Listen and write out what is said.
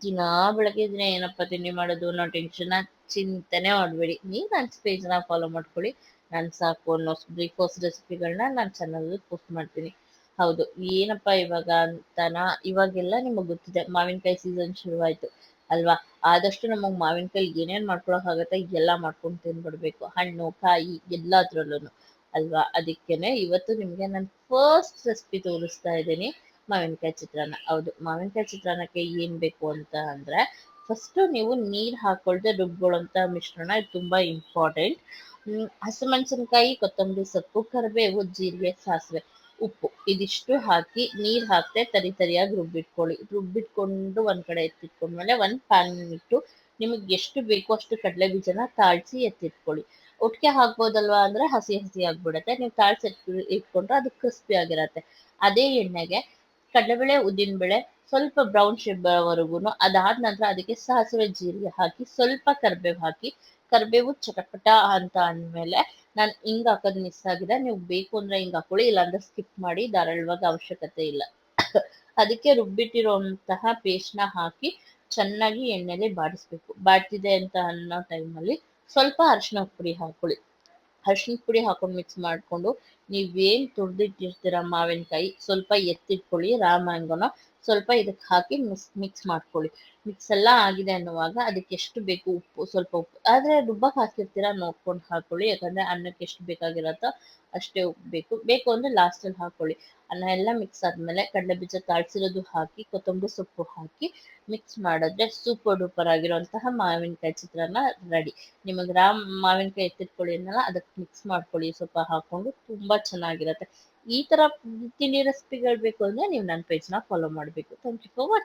ದಿನಾ ಬೆಳಗ್ಗೆ ದಿನ ಏನಪ್ಪ ತಿಂಡಿ ಮಾಡೋದು ಅನ್ನೋ ಟೆನ್ಷನ್ ಚಿಂತೆನೆ ಮಾಡ್ಬೇಡಿ. ನೀವು ನನ್ನ ಪೇಜ್ನ ಫಾಲೋ ಮಾಡ್ಕೊಳ್ಳಿ. ನಾನು ಸಾಕು ಅನ್ನೋ ಬ್ರೇಕ್ಫಾಸ್ಟ್ ರೆಸಿಪಿಗಳನ್ನ ನಾನು ಚಾನಲಲ್ಲಿ ಪೋಸ್ಟ್ ಮಾಡ್ತೀನಿ. ಹೌದು, ಏನಪ್ಪ ಇವಾಗ ಅಂತಾನ ಇವಾಗೆಲ್ಲ ನಿಮಗೆ ಗೊತ್ತಿದೆ, ಮಾವಿನಕಾಯಿ ಸೀಸನ್ ಶುರುವಾಯ್ತು ಅಲ್ವಾ? ಆದಷ್ಟು ನಮಗೆ ಮಾವಿನಕಾಯಿ ಏನೇನು ಮಾಡ್ಕೊಳಕ್ಕಾಗತ್ತೆ ಎಲ್ಲ ಮಾಡ್ಕೊಂಡು ತಿನ್ಬಿಡ್ಬೇಕು. ಹಣ್ಣು ಕಾಯಿ ಎಲ್ಲದ್ರಲ್ಲೂ ಅಲ್ವಾ? ಅದಕ್ಕೇನೆ ಇವತ್ತು ನಿಮಗೆ ನಾನು ಫಸ್ಟ್ ರೆಸಿಪಿ ತೋರಿಸ್ತಾ ಇದ್ದೀನಿ, ಮಾವಿನಕಾಯಿ ಚಿತ್ರಾನ್ನ. ಹೌದು, ಮಾವಿನಕಾಯಿ ಚಿತ್ರಾನ್ನಕ್ಕೆ ಏನ್ ಬೇಕು ಅಂತ ಅಂದ್ರೆ, ಫಸ್ಟ್ ನೀವು ನೀರ್ ಹಾಕೊಳ್ದೆ ರುಬ್ಕೊಳ್ಳೋಂಥ ಮಿಶ್ರಣ, ಇದು ತುಂಬಾ ಇಂಪಾರ್ಟೆಂಟ್. ಹಸಿಮೆಣಸಿನಕಾಯಿ, ಕೊತ್ತಂಬರಿ ಸೊಪ್ಪು, ಕರಿಬೇವು, ಜೀರಿಗೆ, ಸಾಸಿವೆ, ಉಪ್ಪು ಇದಿಷ್ಟು ಹಾಕಿ ನೀರ್ ಹಾಕ್ದೆ ತರಿ ತರಿಯಾಗಿ ರುಬ್ಬಿಟ್ಕೊಳ್ಳಿ. ರುಬ್ಬಿಟ್ಕೊಂಡು ಒಂದ್ ಕಡೆ ಎತ್ತಿಟ್ಕೊಂಡ್ಮೇಲೆ ಒಂದ್ ಪ್ಯಾನ್ ಇಟ್ಟು ನಿಮಗೆ ಎಷ್ಟು ಬೇಕೋ ಅಷ್ಟು ಕಡಲೆ ಬೀಜನ ತಾಳ್ಸಿ ಎತ್ತಿಟ್ಕೊಳ್ಳಿ. ಒಟ್ಟಿಗೆ ಹಾಕ್ಬೋದಲ್ವಾ ಅಂದ್ರೆ ಹಸಿ ಹಸಿ ಆಗ್ಬಿಡತ್ತೆ. ನೀವು ತಾಳ್ಸಿ ಇಟ್ಕೊಂಡ್ರೆ ಅದು ಕ್ರಿಸ್ಪಿ ಆಗಿರತ್ತೆ. ಅದೇ ಎಣ್ಣೆಗೆ ಕಡಲೆಬೇಳೆ, ಉದ್ದಿನಬೇಳೆ ಸ್ವಲ್ಪ ಬ್ರೌನ್ ಶೇಡ್ ಬರೋವರೆಗೂನು, ಅದಾದ ನಂತರ ಅದಕ್ಕೆ ಸಾಸಿವೆ ಜೀರಿಗೆ ಹಾಕಿ ಸ್ವಲ್ಪ ಕರಿಬೇವು ಹಾಕಿ, ಕರಿಬೇವು ಚಟಪಟ ಅಂತ ಅಂದ್ಮೇಲೆ ನಾನು ಹಿಂಗ್ ಹಾಕೋದು ಮಿಸ್ ಆಗಿದೆ. ನೀವು ಬೇಕು ಅಂದ್ರೆ ಹಿಂಗ್ ಹಾಕೊಳ್ಳಿ, ಇಲ್ಲಾಂದ್ರೆ ಸ್ಕಿಪ್ ಮಾಡಿ, ಧಾರಾಳವಾಗಿ ಅವಶ್ಯಕತೆ ಇಲ್ಲ. ಅದಕ್ಕೆ ರುಬ್ಬಿಟ್ಟಿರುವಂತಹ ಪೇಸ್ಟ್ನ ಹಾಕಿ ಚೆನ್ನಾಗಿ ಎಣ್ಣೆಲಿ ಬಾಡಿಸ್ಬೇಕು. ಬಾಡ್ತಿದೆ ಅಂತ ಅನ್ನೋ ಟೈಮಲ್ಲಿ ಸ್ವಲ್ಪ ಅರಿಶಿನ ಪುಡಿ ಹಾಕೊಳ್ಳಿ. ಅರಿಶಿನ ಪುಡಿ ಹಾಕೊಂಡು ಮಿಕ್ಸ್ ಮಾಡಿಕೊಂಡು, ನೀವೇನು ತುರಿದಿಟ್ಟಿರ್ತೀರ ಮಾವಿನಕಾಯಿ ಸ್ವಲ್ಪ ಎತ್ತಿಟ್ಕೊಳ್ಳಿ, ರಾ ಮ್ಯಾಂಗೋನ ಸ್ವಲ್ಪ ಇದಕ್ಕೆ ಹಾಕಿ ಮಿಕ್ಸ್ ಮಾಡ್ಕೊಳ್ಳಿ. ಮಿಕ್ಸ್ ಎಲ್ಲ ಆಗಿದೆ ಅನ್ನುವಾಗ ಅದಕ್ಕೆ ಎಷ್ಟು ಬೇಕು ಉಪ್ಪು, ಸ್ವಲ್ಪ ಉಪ್ಪು ಆದರೆ ರುಬ್ಬಕ್ಕೆ ಹಾಕಿರ್ತೀರ ನೋಡ್ಕೊಂಡು ಹಾಕೊಳ್ಳಿ, ಯಾಕಂದರೆ ಅನ್ನಕ್ಕೆ ಎಷ್ಟು ಬೇಕಾಗಿರತ್ತೋ ಅಷ್ಟೇ ಉಪ್ಪು ಬೇಕು. ಬೇಕು ಅಂದರೆ ಲಾಸ್ಟಲ್ಲಿ ಹಾಕೊಳ್ಳಿ. ಅನ್ನ ಎಲ್ಲ ಮಿಕ್ಸ್ ಆದಮೇಲೆ ಕಡಲೆ ಬೀಜ ತಾಳ್ಸಿರೋದು ಹಾಕಿ, ಕೊತ್ತಂಬರಿ ಸೊಪ್ಪು ಹಾಕಿ ಮಿಕ್ಸ್ ಮಾಡಿದ್ರೆ ಸೂಪರ್ ಡೂಪರ್ ಆಗಿರುವಂತಹ ಮಾವಿನಕಾಯಿ ಚಿತ್ರಾನ್ನ ರೆಡಿ. ನಿಮಗೆ ಮಾವಿನಕಾಯಿ ಎತ್ತಿಟ್ಕೊಳ್ಳಿ ಅನ್ನಲ್ಲ, ಅದಕ್ಕೆ ಮಿಕ್ಸ್ ಮಾಡ್ಕೊಳ್ಳಿ ಸ್ವಲ್ಪ ಹಾಕೊಂಡು, ತುಂಬ ಚೆನ್ನಾಗಿರುತ್ತೆ. ಈ ಥರ ತಿಂಡಿ ರೆಸಿಪಿಗಳು ಬೇಕು ಅಂದರೆ ನೀವು ನನ್ನ ಪೇಜ್ನ ಫಾಲೋ ಮಾಡಬೇಕು. Thank you for watching.